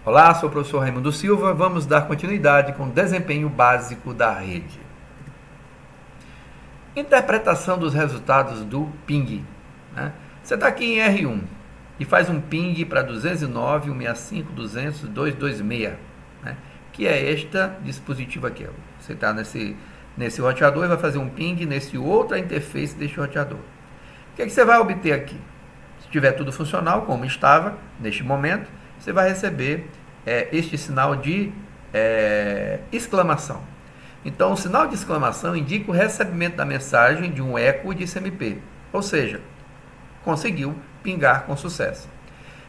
Olá, sou o professor Raimundo Silva. Vamos dar continuidade com o desempenho básico da rede. Interpretação dos resultados do ping. Né? Você está aqui em R1 e faz um ping para 209, 165, 200, 226, né? Que é este dispositivo aqui. Ó. Você está nesse roteador e vai fazer um ping nesse outra interface deste roteador. O que é que você vai obter aqui? Se tiver tudo funcional, como estava neste momento, você vai receber este sinal de exclamação. Então, o sinal de exclamação indica o recebimento da mensagem de um eco de SMP, ou seja, conseguiu pingar com sucesso.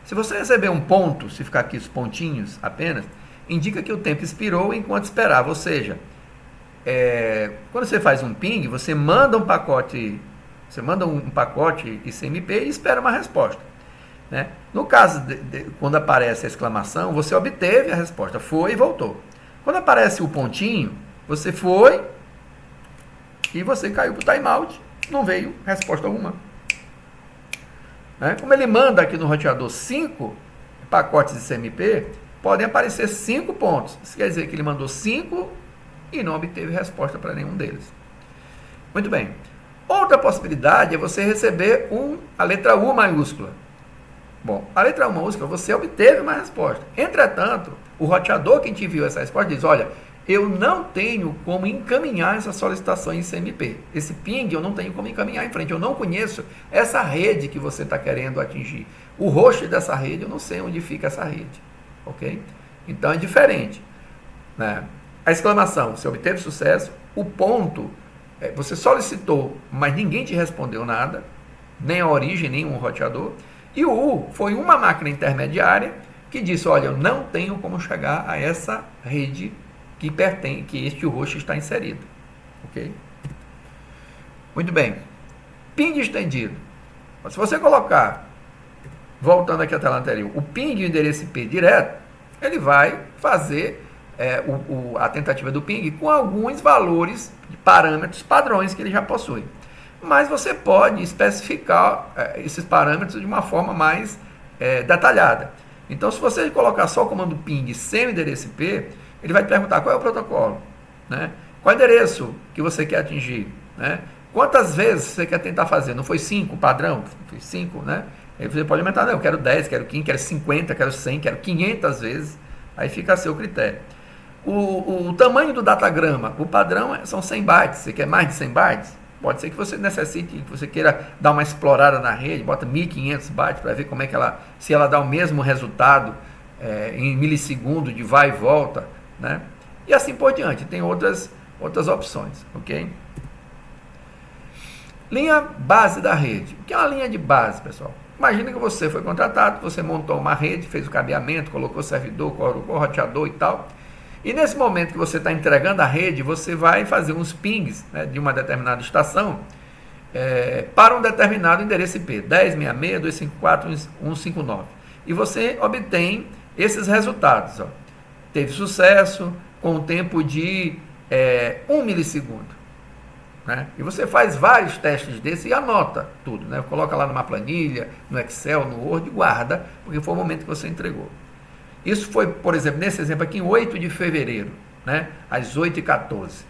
Se você receber um ponto, se ficar aqui os pontinhos apenas, indica que o tempo expirou enquanto esperava, ou seja, quando você faz um ping, você manda um pacote ICMP e espera uma resposta. Né? No caso, quando aparece a exclamação, você obteve a resposta, foi e voltou. Quando aparece o pontinho, você foi e você caiu para o timeout, não veio resposta alguma. Né? Como ele manda aqui no roteador 5 pacotes ICMP, podem aparecer 5 pontos. Isso quer dizer que ele mandou 5 e não obteve resposta para nenhum deles. Muito bem. Outra possibilidade é você receber a letra U maiúscula. Bom, a letra U maiúscula você obteve uma resposta. Entretanto, o roteador que te enviou essa resposta diz, olha, eu não tenho como encaminhar essa solicitação em CMP. Esse ping eu não tenho como encaminhar em frente. Eu não conheço essa rede que você está querendo atingir. O host dessa rede, eu não sei onde fica essa rede. Ok? Então é diferente. Né? A exclamação, você obteve sucesso. O ponto, você solicitou, mas ninguém te respondeu nada. Nem a origem, nem um roteador. E o U foi uma máquina intermediária que disse, olha, eu não tenho como chegar a essa rede que este host está inserido. Ok? Muito bem. Ping estendido. Se você colocar, voltando aqui à tela anterior, o ping e o endereço IP direto, ele vai fazer a tentativa do ping com alguns valores de parâmetros padrões que ele já possui. Mas você pode especificar esses parâmetros de uma forma mais detalhada. Então, se você colocar só o comando ping sem o endereço IP, ele vai te perguntar qual é o protocolo, né? Qual é o endereço que você quer atingir, né? Quantas vezes você quer tentar fazer? Não foi 5 padrão? Foi 5, né? Aí você pode aumentar, não, eu quero 10, quero 15, quero 50, quero 100, quero 500 vezes. Aí fica a seu critério. O tamanho do datagrama, o padrão são 100 bytes. Você quer mais de 100 bytes? Pode ser que você necessite, que você queira dar uma explorada na rede, bota 1500 bytes para ver como é que se ela dá o mesmo resultado em milissegundo de vai e volta, né? E assim por diante, tem outras opções, ok? Linha base da rede. O que é uma linha de base, pessoal? Imagina que você foi contratado, você montou uma rede, fez o cabeamento, colocou servidor, colocou roteador e tal. E nesse momento que você está entregando a rede, você vai fazer uns pings, né, de uma determinada estação para um determinado endereço IP, 10.66.254.159. E você obtém esses resultados. Ó. Teve sucesso com um tempo de 1 milissegundo. Né? E você faz vários testes desse e anota tudo. Né? Coloca lá numa planilha, no Excel, no Word e guarda, porque foi o momento que você entregou. Isso foi, por exemplo, nesse exemplo aqui, em 8 de fevereiro, né, às 8h14.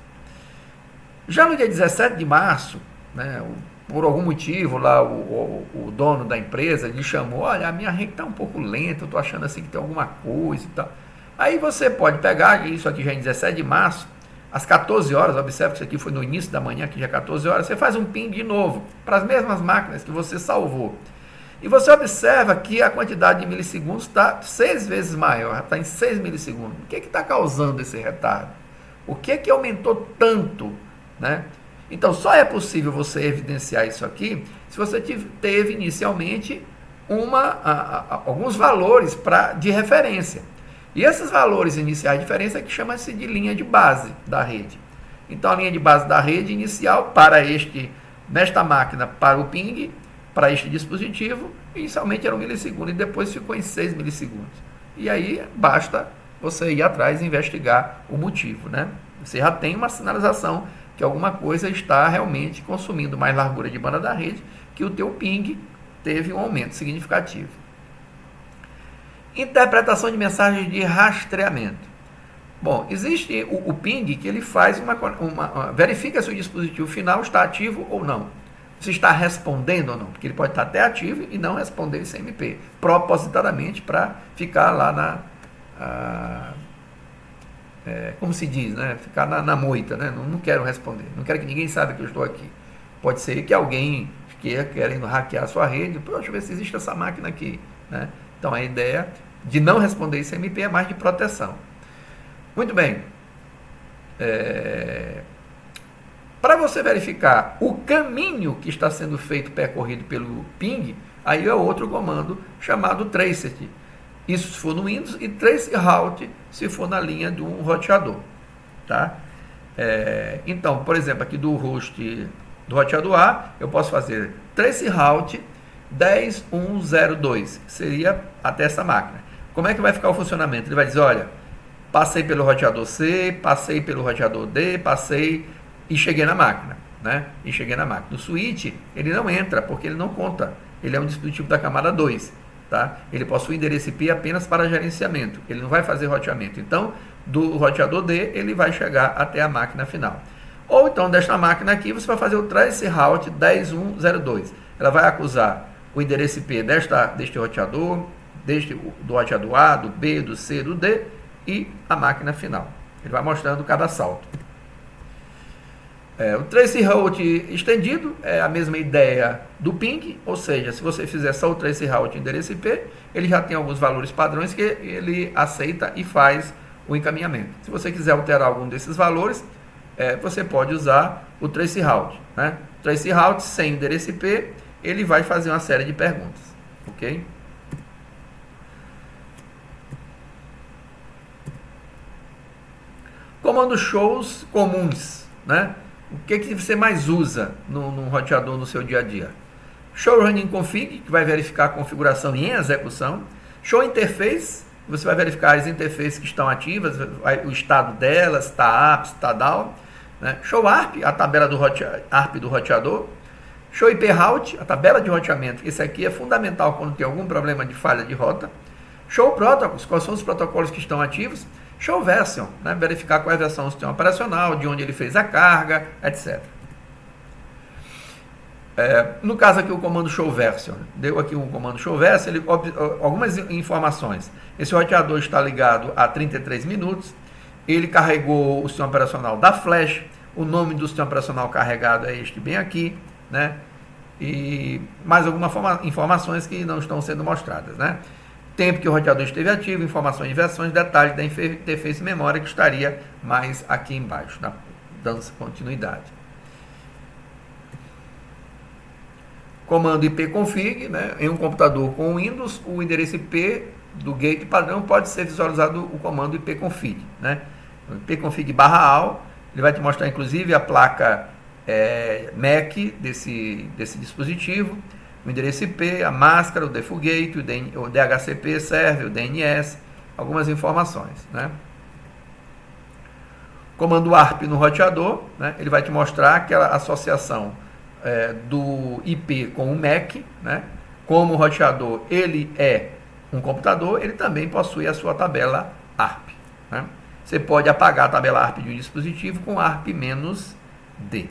Já no dia 17 de março, né, por algum motivo, lá o dono da empresa lhe chamou, olha, a minha rede está um pouco lenta, eu estou achando assim que tem alguma coisa e tal. Aí você pode pegar, isso aqui já é em 17 de março, às 14 horas, observe que isso aqui foi no início da manhã, aqui já é 14 horas, você faz um ping de novo, para as mesmas máquinas que você salvou. E você observa que a quantidade de milissegundos está 6 vezes maior, está em 6 milissegundos. O que está causando esse retardo? O que aumentou tanto? Né? Então, só é possível você evidenciar isso aqui se você teve inicialmente alguns valores de referência. E esses valores iniciais de referência é que chama-se de linha de base da rede. Então, a linha de base da rede inicial nesta máquina para o ping, para este dispositivo, inicialmente era 1 milissegundo e depois ficou em 6 milissegundos. E aí basta você ir atrás e investigar o motivo, né? Você já tem uma sinalização que alguma coisa está realmente consumindo mais largura de banda da rede, que o teu ping teve um aumento significativo. Interpretação de mensagens de rastreamento. Bom, existe o ping, que ele faz verifica se o dispositivo final está ativo ou não. Se está respondendo ou não, porque ele pode estar até ativo e não responder esse MP, propositadamente para ficar lá como se diz, né? Ficar na moita, né? Não quero responder, não quero que ninguém saiba que eu estou aqui. Pode ser que alguém querendo hackear a sua rede, deixa eu ver se existe essa máquina aqui, né? Então a ideia de não responder esse MP é mais de proteção. Muito bem. Para você verificar o caminho que está sendo percorrido pelo ping, aí é outro comando chamado tracer. Isso se for no Windows, e traceroute se for na linha de um roteador. Tá? Então, por exemplo, aqui do host do roteador A, eu posso fazer traceroute 10102, que seria até essa máquina. Como é que vai ficar o funcionamento? Ele vai dizer, olha, passei pelo roteador C, passei pelo roteador D, passei e cheguei na máquina, né? E cheguei na máquina. No switch, ele não entra, porque ele não conta. Ele é um dispositivo da camada 2, tá? Ele possui endereço IP apenas para gerenciamento. Ele não vai fazer roteamento. Então, do roteador D, ele vai chegar até a máquina final. Ou então, desta máquina aqui, você vai fazer o traceroute 10102. Ela vai acusar o endereço IP deste roteador, do roteador A, do B, do C, do D, e a máquina final. Ele vai mostrando cada salto. O traceroute estendido é a mesma ideia do ping, ou seja, se você fizer só o traceroute endereço IP, ele já tem alguns valores padrões que ele aceita e faz o encaminhamento. Se você quiser alterar algum desses valores, você pode usar o traceroute, né? Traceroute sem endereço IP, ele vai fazer uma série de perguntas, ok? Comandos shows comuns, né? O que você mais usa no roteador no seu dia a dia? Show running config, que vai verificar a configuração em execução. Show interface, você vai verificar as interfaces que estão ativas, o estado delas, está up, está down. Né? Show ARP, a tabela do ARP do roteador. Show IP route, a tabela de roteamento. Esse aqui é fundamental quando tem algum problema de falha de rota. Show protocols, quais são os protocolos que estão ativos. Show version, né? Verificar qual é a versão do sistema operacional, de onde ele fez a carga, etc. No caso aqui, o comando show version, deu aqui um comando show version, algumas informações. Esse roteador está ligado há 33 minutos, ele carregou o sistema operacional da flash, o nome do sistema operacional carregado é este bem aqui, né? E mais algumas informações que não estão sendo mostradas, né? Tempo que o roteador esteve ativo, informações de versões, detalhes da interface memória que estaria mais aqui embaixo, dando continuidade. Comando ipconfig, né? Em um computador com Windows, o endereço IP do gate padrão pode ser visualizado o comando ipconfig, né? ipconfig/all, ele vai te mostrar inclusive a placa MAC desse dispositivo, o endereço IP, a máscara, o default gate, o DHCP server, o DNS, algumas informações, né? Comando ARP no roteador, né? Ele vai te mostrar aquela associação do IP com o MAC, né? Como o roteador ele é um computador, ele também possui a sua tabela ARP, né? Você pode apagar a tabela ARP de um dispositivo com ARP-D.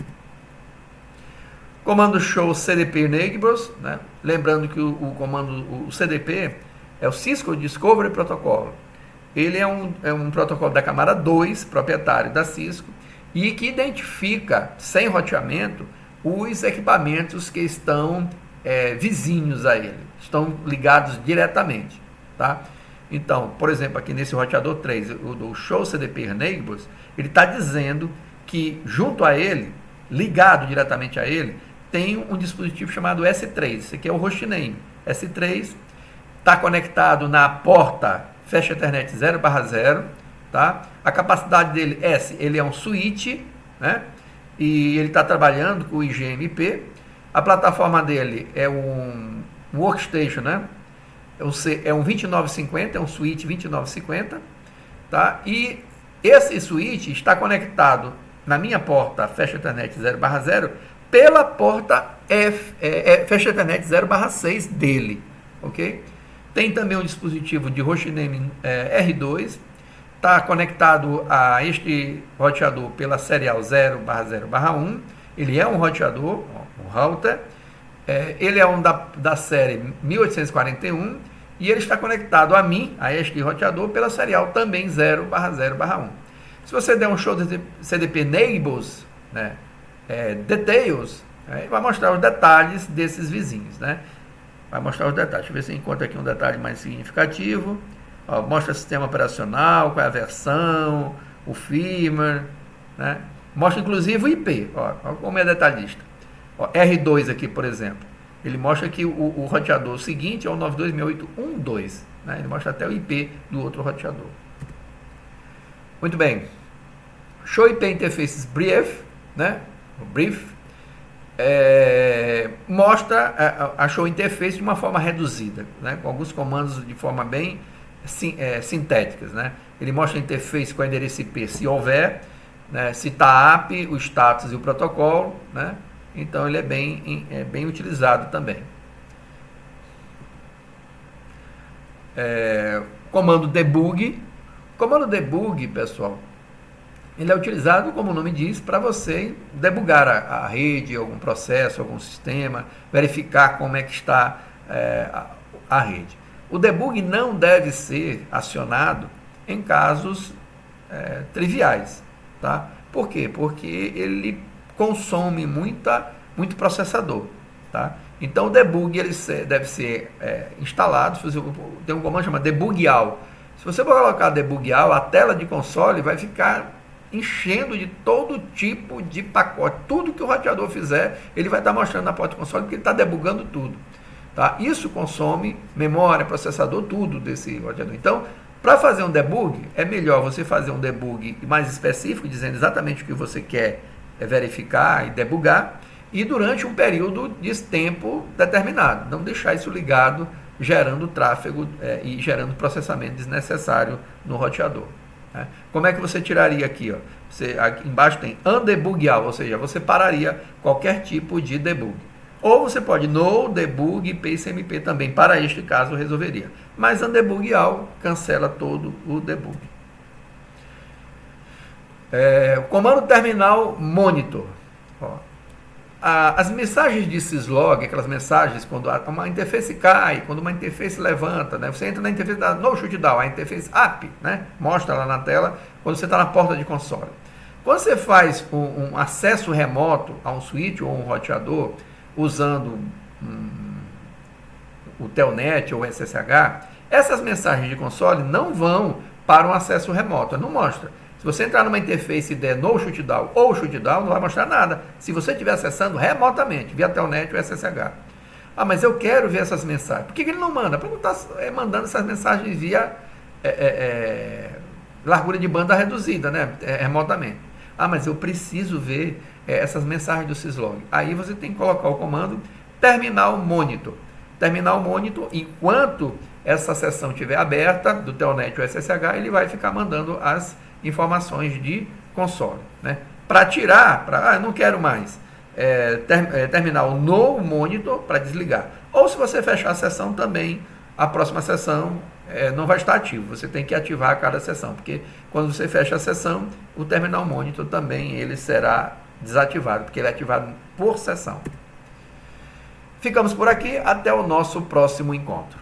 Comando show CDP neighbors, né? Lembrando que o CDP é o Cisco Discovery Protocol. Ele é um protocolo da camada 2, proprietário da Cisco, e que identifica, sem roteamento, os equipamentos que estão vizinhos a ele, estão ligados diretamente, tá? Então, por exemplo, aqui nesse roteador 3, o do show CDP neighbors, ele está dizendo que junto a ele, ligado diretamente a ele, tem um dispositivo chamado S3, esse aqui é o hostname. S3 está conectado na porta Fast Ethernet 0/0, tá? A capacidade dele, ele é um switch, né? E ele está trabalhando com o IGMP. A plataforma dele é um workstation, né? É um 2950, é um switch 2950, tá? E esse switch está conectado na minha porta Fast Ethernet 0/0 pela porta Fast Ethernet 0/6 dele, ok? Tem também um dispositivo de Hoshinemi R2, está conectado a este roteador pela serial 0/0/1. Ele é um roteador, um router. Ele é um da série 1841 e ele está conectado a mim, a este roteador, pela serial também 0/0/1. Se você der um show de CDP Neighbors, né, Details, vai mostrar os detalhes desses vizinhos, né? Vai mostrar os detalhes. Deixa eu ver se eu encontro aqui um detalhe mais significativo. Ó, mostra o sistema operacional, qual é a versão, o firmware, né? Mostra inclusive o IP, ó como é detalhista. Ó, R2 aqui, por exemplo, ele mostra que o roteador seguinte é o 926812, né? Ele mostra até o IP do outro roteador. Muito bem. Show IP Interfaces Brief, né? O brief mostra a show interface de uma forma reduzida, né? Com alguns comandos de forma bem sintéticas, né? Ele mostra a interface com a endereço IP se houver, né? Se está API, o status e o protocolo, né? Então ele é bem utilizado também. Comando debug. Comando debug, pessoal, ele é utilizado, como o nome diz, para você debugar a rede, algum processo, algum sistema, verificar como é que está a rede. O debug não deve ser acionado em casos triviais, tá? Por quê? Porque ele consome muito processador, tá? Então o debug ele deve ser instalado. Tem um comando chamado debug all. Se você for colocar debug all, a tela de console vai ficar enchendo de todo tipo de pacote. Tudo que o roteador fizer, ele vai estar mostrando na porta de console, porque ele está debugando tudo. Tá? Isso consome memória, processador, tudo desse roteador. Então, para fazer um debug, é melhor você fazer um debug mais específico, dizendo exatamente o que você quer verificar e debugar, e durante um período de tempo determinado. Não deixar isso ligado, gerando tráfego e gerando processamento desnecessário no roteador. Como é que você tiraria aqui? Aqui embaixo tem undebug all, ou seja, você pararia qualquer tipo de debug. Ou você pode no debug PCMP também, para este caso resolveria. Mas undebug all cancela todo o debug. O comando terminal monitor. As mensagens de syslog, aquelas mensagens quando uma interface cai, quando uma interface levanta, né? Você entra na interface da no shutdown, a interface API, né? Mostra lá na tela quando você está na porta de console. Quando você faz um acesso remoto a um switch ou um roteador usando o Telnet ou o SSH, essas mensagens de console não vão para um acesso remoto, não mostra. Se você entrar numa interface e der no shutdown ou shutdown, não vai mostrar nada. Se você estiver acessando remotamente, via Telnet ou SSH. Mas eu quero ver essas mensagens. Por que ele não manda? Porque não está mandando essas mensagens via largura de banda reduzida, né? Remotamente. Mas eu preciso ver essas mensagens do syslog. Aí você tem que colocar o comando terminal monitor. Terminal monitor, enquanto essa sessão estiver aberta, do Telnet ou SSH, ele vai ficar mandando as informações de console, né? Para tirar, não quero mais, terminar o no monitor para desligar. Ou se você fechar a sessão também, a próxima sessão não vai estar ativo. Você tem que ativar a cada sessão, porque quando você fecha a sessão, o terminal monitor também ele será desativado, porque ele é ativado por sessão. Ficamos por aqui, até o nosso próximo encontro.